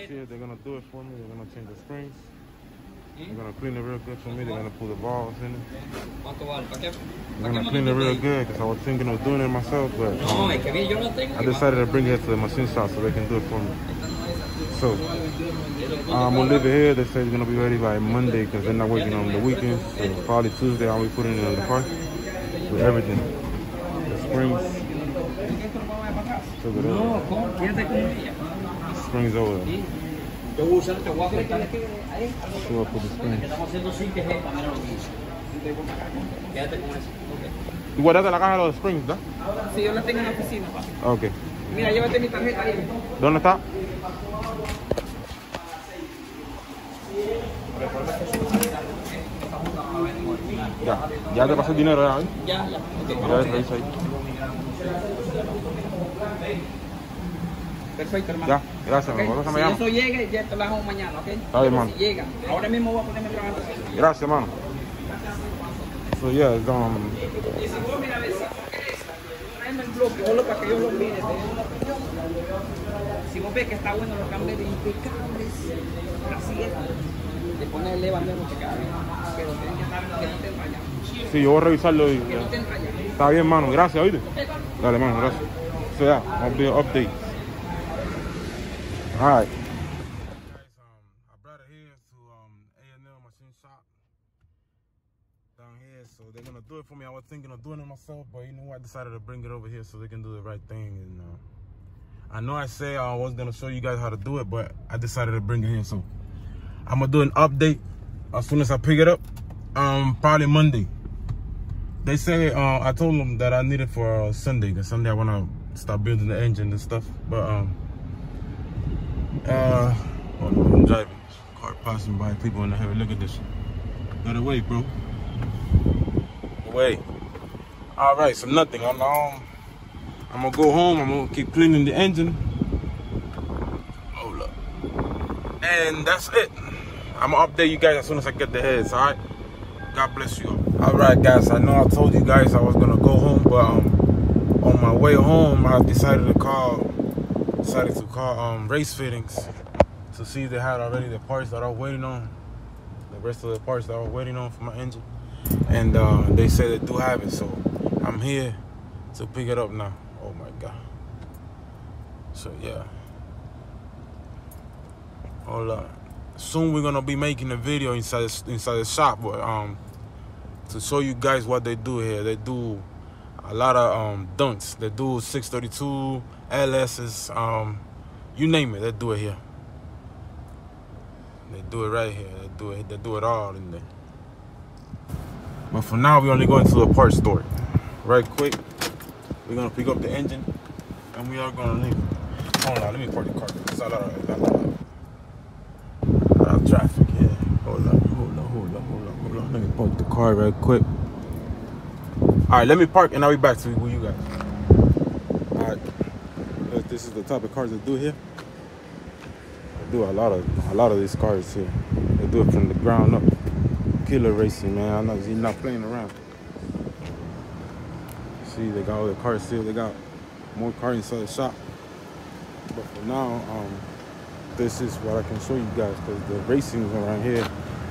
here. They're gonna do it for me. They're gonna change the springs. They're gonna clean it real good for me. They're gonna put the balls in it. They're gonna clean it real good because I was thinking of doing it myself, but I decided to bring it to the machine shop so they can do it for me. So I'm gonna leave it here. They say it's gonna be ready by Monday because they're not working on the weekends. So probably Tuesday I'll be putting it in the car with everything. The springs. Check it out. Springs over there. So I'll put the springs. ¿Tú guardaste la caja de los springs, ¿no? Sí, yo la tengo en la oficina, papi. Ok. Mira, llévate mi tarjeta ahí. ¿Dónde está? Ya te pasé el dinero, ¿ya? Ya. Ya está ahí. Perfecto, hermano. Ya, gracias, Okay. hermano. Si eso llegue, ya te lo hago mañana, ¿ok? Está bien, hermano. Si llega, ahora mismo voy a ponerme trabajando. Gracias, hermano. So yeah, it's Y si vos mira, a ver si tráeme el bloque, solo para que yo lo mire. Si vos ves que está bueno, los cambios impecables. Así es. Le pones el levante impecable. Pero tienen que estar que no estén rayados. sí, yo voy a revisarlo y Que no estén rayados. está bien, hermano. Gracias, ¿oíste? Dale, hermano, gracias. So yeah, I'll be an update. All right. Guys, I brought it here to A&L machine shop down here, so they're gonna do it for me. I was thinking of doing it myself, but you know what? I decided to bring it over here so they can do the right thing. And I know I said I was gonna show you guys how to do it, but I decided to bring it here. So I'm gonna do an update as soon as I pick it up. Probably Monday. They say I told them that I need it for Sunday, because Sunday I wanna start building the engine and stuff. But hold on, I'm driving. Car passing by, people in the heavy. Look at this. Get away, bro. Away. All right, so nothing. I'm gonna go home. I'm gonna keep cleaning the engine. Hold up. And that's it. I'm gonna update you guys as soon as I get the heads. All right. God bless you. All right, guys. I know I told you guys I was gonna go home, but on my way home, I decided to call Race Fittings to see if they had already the parts that I was waiting on, the rest of the parts that I was waiting on for my engine, and they said they do have it, so I'm here to pick it up now. Oh my god. So yeah, hold on. Soon we're gonna be making a video inside the shop, but to show you guys what they do here. They do a lot of dunks. They do 632 LS's, you name it, they do it here. They do it right here. They do it all in there. But for now, we only going to the parts store. Right quick, we're gonna pick up the engine and we are gonna leave. Hold on, let me park the car. There's a lot of traffic here. Hold on. Let me park the car right quick. All right, let me park and I'll be back to you guys. All right, this is the type of cars they do here. They do a lot of these cars here. They do it from the ground up. Killer racing, man. I know he's not playing around. See, they got all the cars here. They got more cars inside the shop. But for now, this is what I can show you guys, because the racing around here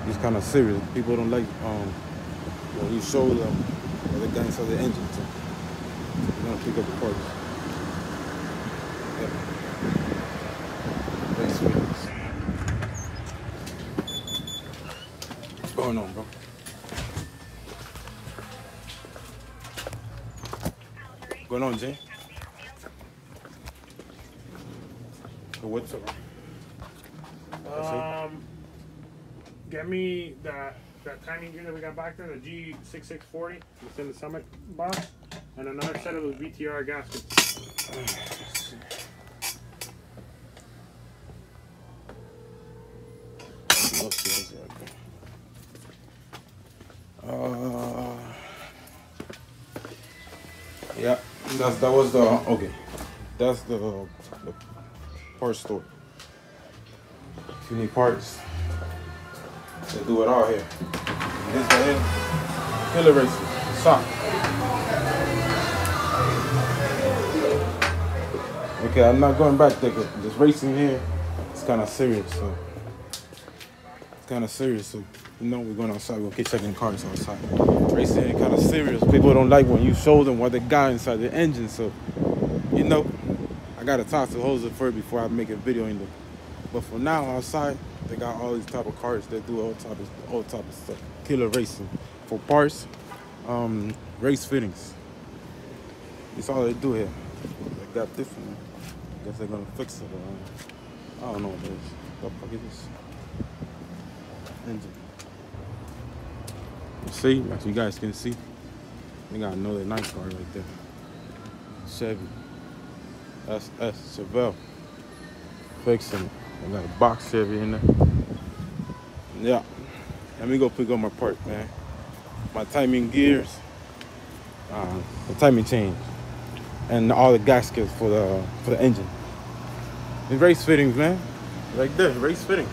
is kind of serious. People don't like when you show them the guys inside the engine. So we're gonna pick up the parts. Yep. Race wheels. What's going on, bro? What's going on, Jay? So what's up? Get me that timing gear that we got back there, the G6640, it's in the Summit box, and another set of those VTR gaskets. Yeah, that was the okay. That's the parts store. If you need parts, they do it all here. This guy here, killer racing, shop. Okay, I'm not going back there. This racing here, it's kind of serious. So it's kind of serious. So you know, we're going outside. We'll keep checking cars outside. Racing kind of serious. People don't like when you show them what they got inside the engine. So you know, I gotta talk to Jose first before I make a video in there. But for now, outside, they got all these type of cars that do all type of stuff. Killer racing for parts, race fittings. That's all they do here. They got this one. I guess they're gonna fix it. I don't know what it is. What the fuck is this? Engine. You see, as you guys can see, they got another nice car right there. Chevy SS Chevelle. Fixing it. I got a box Chevy in there. Yeah. Let me go pick up my part, man. My timing gears. The timing chain. And all the gaskets for the engine. And race fittings, man. Right there, race fittings.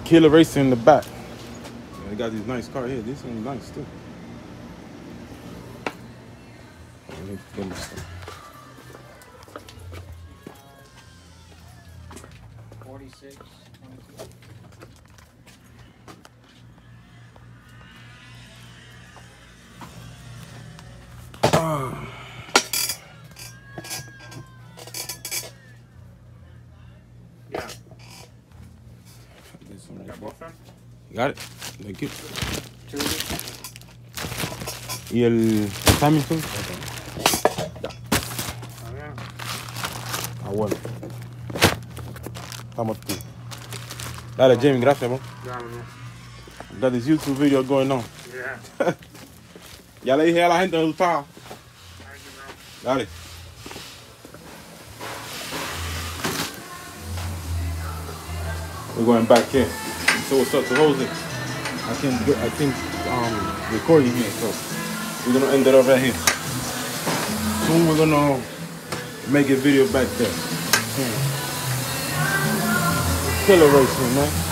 Killer racing in the back. Yeah, they got these nice cars here. This one's nice too. Let me get this one. 46, 22. Yeah. This one right Got both of them? there. Got it. Thank you. Two. Y el timing too? Oh, yeah. Ah, bueno. Estamos tú. Dale, Jamie, gracias, bro. Got this YouTube video going on. Yeah. Ya le dije a la gente dónde estaba. Dale. We're going back here. So what's up to Jose? I can record you here, so we're gonna end it up right here. Soon we're gonna make a video back there. Killer racing, man.